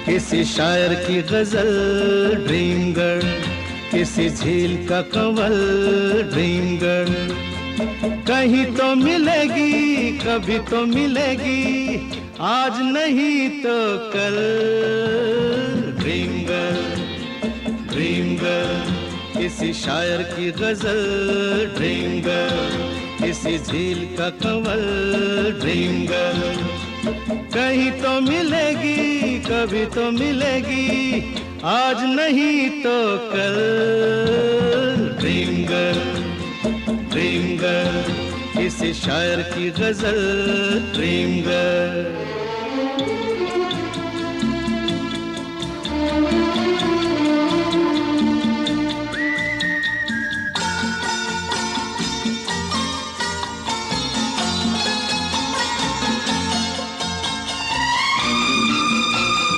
किसी शायर की गजल ड्रीम गर्ल, किसी झील का कंवल ड्रीम गर्ल। कहीं तो मिलेगी, कभी तो मिलेगी, आज नहीं तो कल। ड्रीम गर्ल, ड्रीम गर्ल, किसी शायर की गजल ड्रीम गर्ल, किसी झील का कंवल ड्रीम गर्ल। कहीं तो मिलेगी, कभी तो मिलेगी, आज नहीं तो कल। ड्रीम गर्ल, ड्रीम गर्ल, किसी शायर की गजल ड्रीम गर्ल।